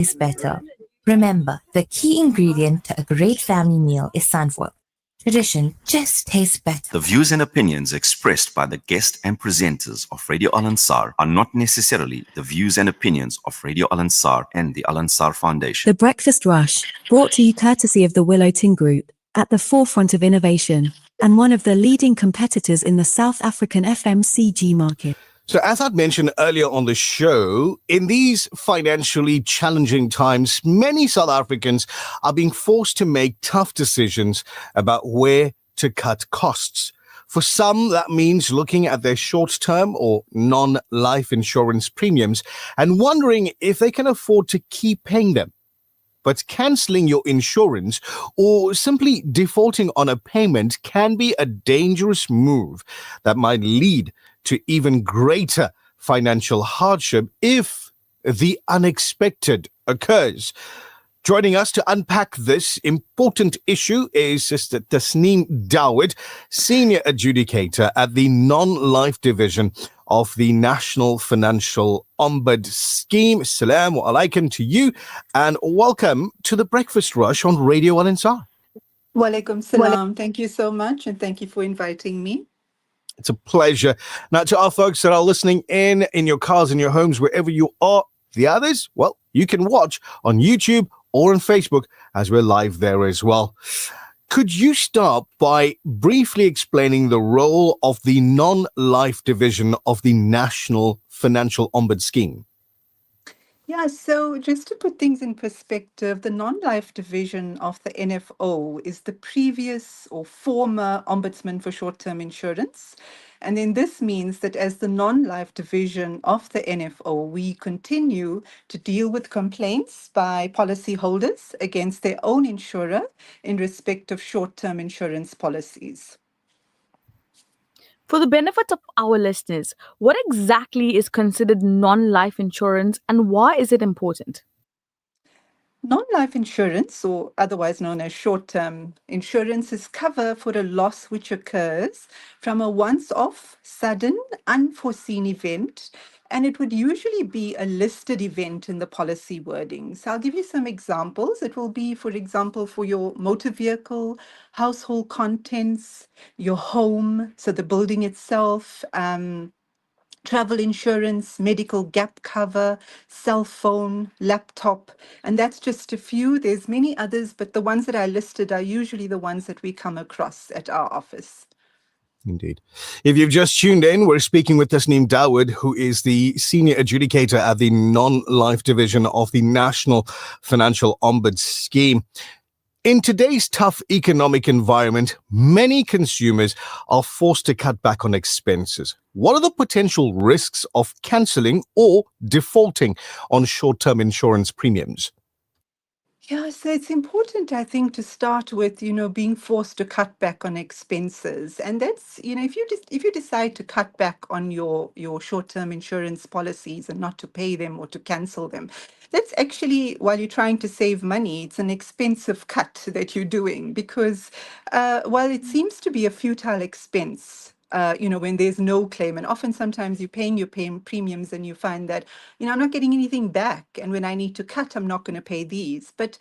Tastes better. Remember, the key ingredient to a great family meal is sunflower. Tradition just tastes better. The views and opinions expressed by the guest and presenters of Radio Al Ansar are not necessarily the views and opinions of Radio Al Ansar and the Al Ansar Foundation. The Breakfast Rush, brought to you courtesy of the Willow Tin Group, at the forefront of innovation, and one of the leading competitors in the South African FMCG market. So as I'd mentioned earlier on the show, in these financially challenging times, many South Africans are being forced to make tough decisions about where to cut costs. For some, that means looking at their short-term or non-life insurance premiums and wondering if they can afford to keep paying them. But cancelling your insurance or simply defaulting on a payment can be a dangerous move that might lead to even greater financial hardship if the unexpected occurs. Joining us to unpack this important issue is Sister Thasnim Dawood, Senior Adjudicator at the Non-Life Division of the National Financial Ombud Scheme. Assalamu alaikum to you and welcome to the Breakfast Rush on Radio Al Ansar. Walaikum salam. Thank you so much and thank you for inviting me. It's a pleasure. Now, to our folks that are listening in your cars, in your homes, wherever you are, the others, well, you can watch on YouTube or on Facebook as we're live there as well. Could you start by briefly explaining the role of the non-life division of the National Financial Ombud Scheme? Yeah, so just to put things in perspective, the non-life division of the NFO is the previous or former ombudsman for short-term insurance. And then this means that as the non-life division of the NFO, we continue to deal with complaints by policyholders against their own insurer in respect of short-term insurance policies. For the benefit of our listeners, what exactly is considered non-life insurance and why is it important? Non-life insurance, or otherwise known as short-term insurance, is cover for a loss which occurs from a once-off, sudden, unforeseen event, and it would usually be a listed event in the policy wording. So I'll give you some examples. It will be, for example, for your motor vehicle, household contents, your home, so the building itself, travel insurance, medical gap cover, cell phone, laptop, and that's just a few. There's many others, but the ones that I listed are usually the ones that we come across at our office. Indeed. If you've just tuned in, we're speaking with Thasnim Dawood, who is the Senior Adjudicator at the Non-Life Division of the National Financial Ombud Scheme. In today's tough economic environment, many consumers are forced to cut back on expenses. What are the potential risks of cancelling or defaulting on short-term insurance premiums? Yeah, so it's important, I think, to start with, being forced to cut back on expenses. And that's, if you decide to cut back on your short-term insurance policies and not to pay them or to cancel them, that's actually, while you're trying to save money, it's an expensive cut that you're doing because while it seems to be a futile expense, when there's no claim. And often sometimes you're paying your premiums and you find that, I'm not getting anything back. And when I need to cut, I'm not going to pay these. But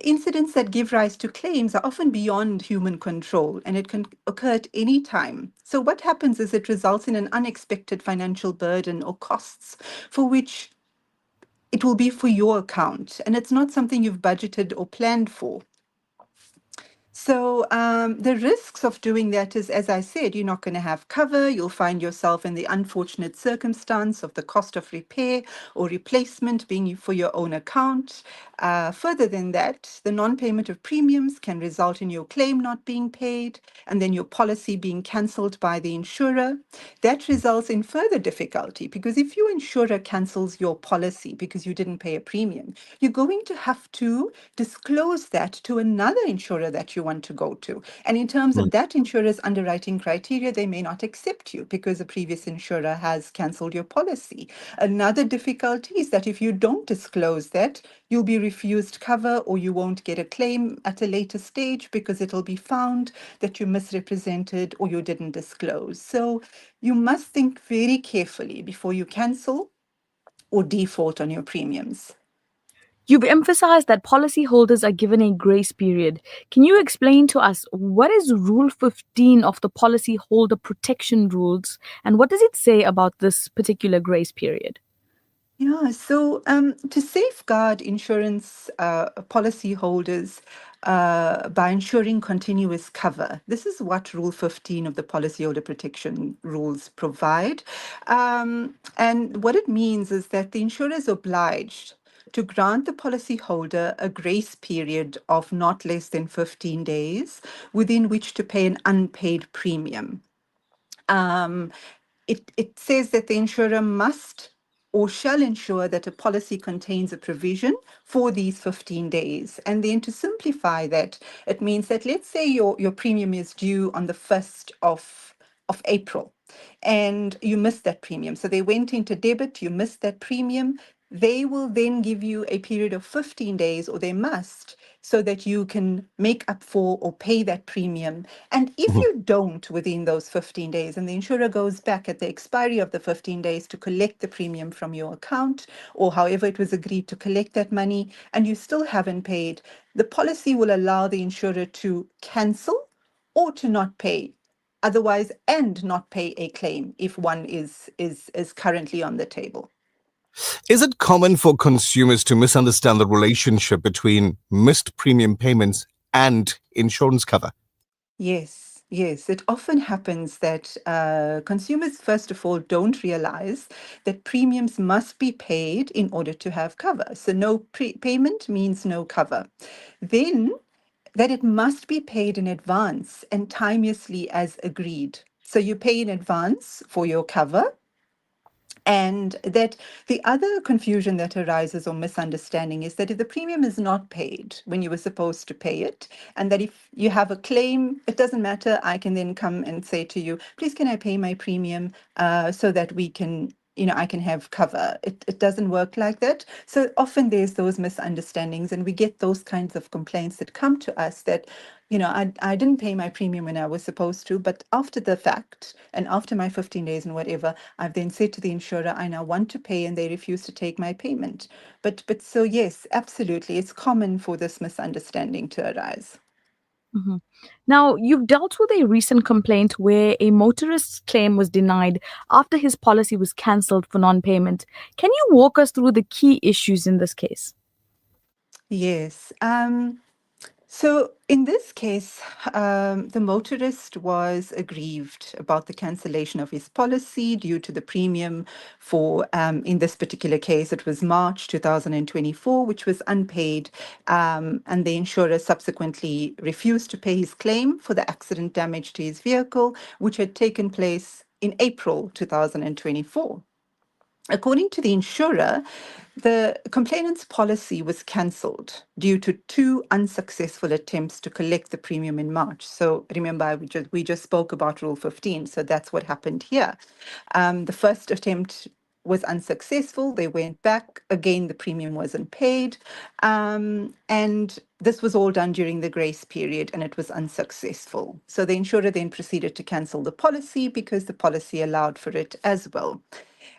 incidents that give rise to claims are often beyond human control and it can occur at any time. So what happens is it results in an unexpected financial burden or costs for which it will be for your account. And it's not something you've budgeted or planned for. So the risks of doing that is, as I said, you're not going to have cover. You'll find yourself in the unfortunate circumstance of the cost of repair or replacement being for your own account. Further than that, the non-payment of premiums can result in your claim not being paid and then your policy being cancelled by the insurer. That results in further difficulty because if your insurer cancels your policy because you didn't pay a premium, you're going to have to disclose that to another insurer that you want to go to. And in terms of that insurer's underwriting criteria, they may not accept you because the previous insurer has cancelled your policy. Another difficulty is that if you don't disclose that, you'll be refused cover or you won't get a claim at a later stage because it'll be found that you misrepresented or you didn't disclose. So you must think very carefully before you cancel or default on your premiums. You've emphasized that policyholders are given a grace period. Can you explain to us what is Rule 15 of the Policyholder Protection Rules and what does it say about this particular grace period? Yeah, so to safeguard insurance policyholders by ensuring continuous cover, this is what Rule 15 of the Policyholder Protection Rules provide. And what it means is that the insurer is obliged to grant the policyholder a grace period of not less than 15 days within which to pay an unpaid premium. Um, it says that the insurer must or shall ensure that a policy contains a provision for these 15 days. And then to simplify that, it means that let's say your premium is due on the 1st of April and you missed that premium. So they went into debit, you missed that premium. They will then give you a period of 15 days, or they must, so that you can make up for or pay that premium. And if Mhm. you don't within those 15 days, and the insurer goes back at the expiry of the 15 days to collect the premium from your account, or however it was agreed to collect that money, and you still haven't paid, the policy will allow the insurer to cancel or to not pay otherwise, and not pay a claim if one is currently on the table. Is it common for consumers to misunderstand the relationship between missed premium payments and insurance cover? Yes, yes. It often happens that consumers, first of all, don't realize that premiums must be paid in order to have cover. So no payment means no cover. Then that it must be paid in advance and timeously as agreed. So you pay in advance for your cover. And that the other confusion that arises or misunderstanding is that if the premium is not paid when you were supposed to pay it, and that if you have a claim, it doesn't matter, I can then come and say to you, please, can I pay my premium so that we can, I can have cover. It doesn't work like that. So often there's those misunderstandings, and we get those kinds of complaints that come to us that, I didn't pay my premium when I was supposed to, but after the fact and after my 15 days and whatever, I've then said to the insurer, I now want to pay, and they refuse to take my payment. But so yes, absolutely, it's common for this misunderstanding to arise. Mhm. Now, you've dealt with a recent complaint where a motorist's claim was denied after his policy was cancelled for non payment. Can you walk us through the key issues in this case? Yes. So in this case, the motorist was aggrieved about the cancellation of his policy due to the premium for, in this particular case, it was March 2024, which was unpaid. And the insurer subsequently refused to pay his claim for the accident damage to his vehicle, which had taken place in April 2024. According to the insurer, the complainant's policy was cancelled due to two unsuccessful attempts to collect the premium in March. So remember, we just spoke about Rule 15, so that's what happened here. The first attempt was unsuccessful. They went back. Again, the premium wasn't paid. And this was all done during the grace period, and it was unsuccessful. So the insurer then proceeded to cancel the policy because the policy allowed for it as well.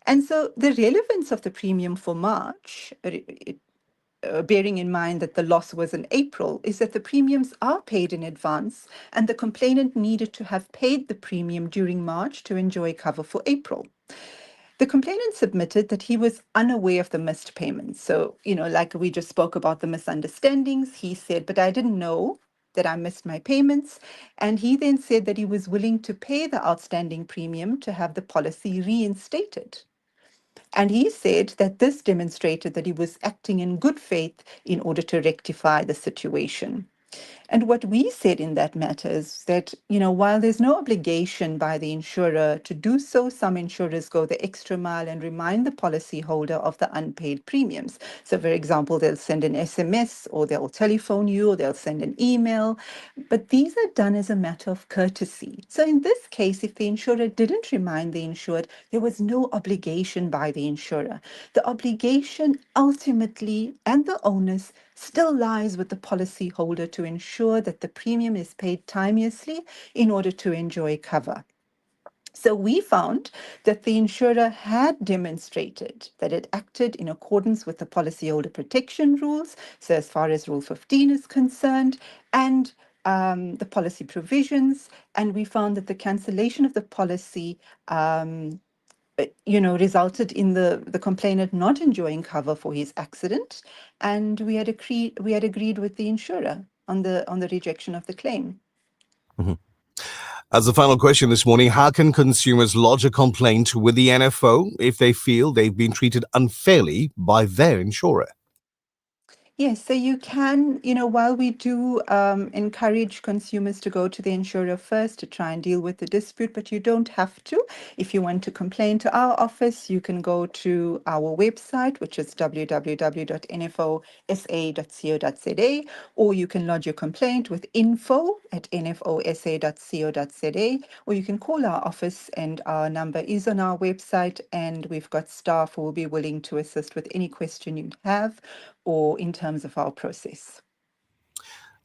And so the relevance of the premium for March, bearing in mind that the loss was in April, is that the premiums are paid in advance, and the complainant needed to have paid the premium during March to enjoy cover for April. The complainant submitted that he was unaware of the missed payments. So, like we just spoke about the misunderstandings, he said, but I didn't know that I missed my payments. And he then said that he was willing to pay the outstanding premium to have the policy reinstated. And he said that this demonstrated that he was acting in good faith in order to rectify the situation. And what we said in that matter is that, while there's no obligation by the insurer to do so, some insurers go the extra mile and remind the policyholder of the unpaid premiums. So, for example, they'll send an SMS, or they'll telephone you, or they'll send an email. But these are done as a matter of courtesy. So in this case, if the insurer didn't remind the insured, there was no obligation by the insurer. The obligation ultimately, and the onus, still lies with the policyholder to ensure that the premium is paid timeously in order to enjoy cover. So we found that the insurer had demonstrated that it acted in accordance with the policyholder protection rules. So as far as Rule 15 is concerned, and the policy provisions, and we found that the cancellation of the policy resulted in the complainant not enjoying cover for his accident, and we had agreed with the insurer on the rejection of the claim. As the final question this morning, how can consumers lodge a complaint with the NFO if they feel they've been treated unfairly by their insurer? Yes, so you can, while we do encourage consumers to go to the insurer first to try and deal with the dispute, but you don't have to. If you want to complain to our office, you can go to our website, which is www.nfosa.co.za, or you can lodge your complaint with info@nfosa.co.za, or you can call our office, and our number is on our website, and we've got staff who will be willing to assist with any question you have or in terms of our process.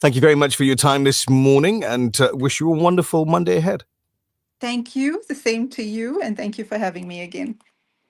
Thank you very much for your time this morning, and wish you a wonderful Monday ahead. Thank you. The same to you, and thank you for having me again.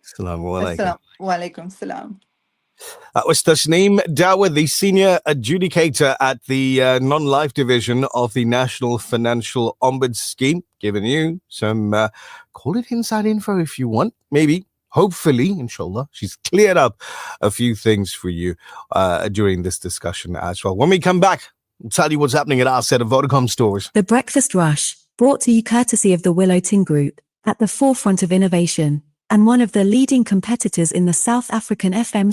Assalamu alaikum. Assalam. Wa alaikum salam. That was Thasnim, Dawood, the senior adjudicator at the non-life division of the National Financial Ombud Scheme, giving you some, call it inside info if you want, maybe. Hopefully, inshallah, she's cleared up a few things for you during this discussion as well. When we come back, we'll tell you what's happening at our set of Vodacom stores. The Breakfast Rush, brought to you courtesy of the Willow Tin Group, at the forefront of innovation, and one of the leading competitors in the South African FM